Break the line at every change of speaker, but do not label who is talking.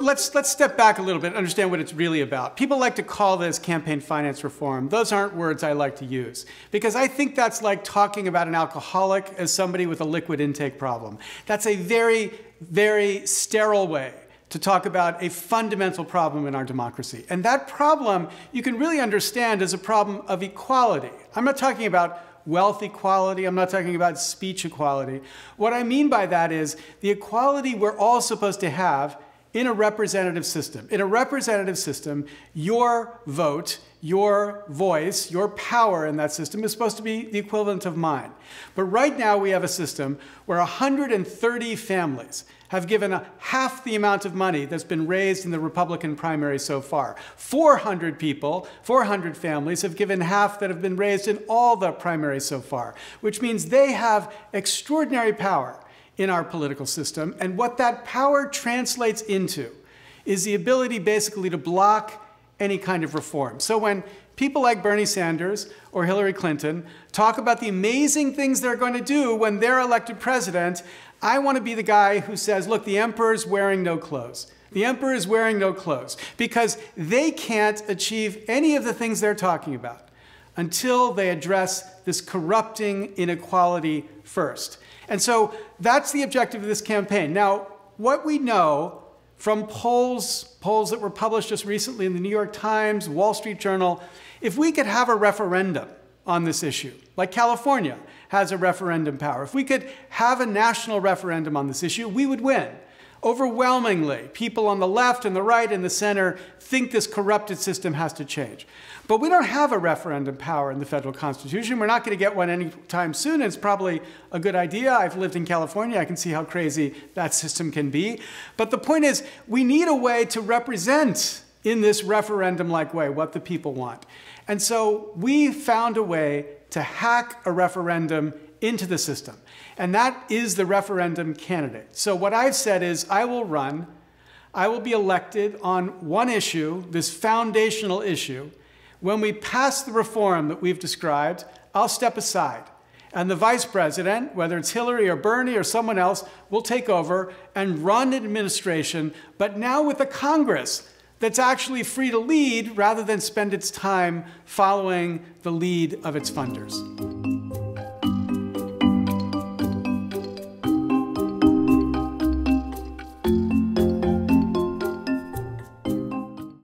let's step back a little bit and understand what it's really about. People like to call this campaign finance reform. Those aren't words I like to use, because I think that's like talking about an alcoholic as somebody with a liquid intake problem. That's a very, very sterile way to talk about a fundamental problem in our democracy. And that problem you can really understand as a problem of equality. I'm not talking about wealth equality. I'm not talking about speech equality. What I mean by that is the equality we're all supposed to have in a representative system. In a representative system, your vote, your voice, your power in that system is supposed to be the equivalent of mine. But right now we have a system where 130 families have given half the amount of money that's been raised in the Republican primary so far. 400 people, 400 families have given half that have been raised in all the primaries so far, which means they have extraordinary power in our political system. And what that power translates into is the ability basically to block any kind of reform. So when people like Bernie Sanders or Hillary Clinton talk about the amazing things they're going to do when they're elected president, I want to be the guy who says, look, the emperor's wearing no clothes. The emperor is wearing no clothes, because they can't achieve any of the things they're talking about until they address this corrupting inequality first. And so that's the objective of this campaign. Now, what we know from polls that were published just recently in the New York Times, Wall Street Journal, if we could have a referendum on this issue, like California has a referendum power, if we could have a national referendum on this issue, we would win. Overwhelmingly, people on the left and the right and the center think this corrupted system has to change. But we don't have a referendum power in the federal Constitution. We're not going to get one anytime soon. And it's probably a good idea. I've lived in California. I can see how crazy that system can be. But the point is, we need a way to represent in this referendum-like way what the people want. And so we found a way to hack a referendum into the system. And that is the referendum candidate. So what I've said is I will run, I will be elected on one issue, this foundational issue. When we pass the reform that we've described, I'll step aside. And the vice president, whether it's Hillary or Bernie or someone else, will take over and run an administration, but now with a Congress that's actually free to lead rather than spend its time following the lead of its funders.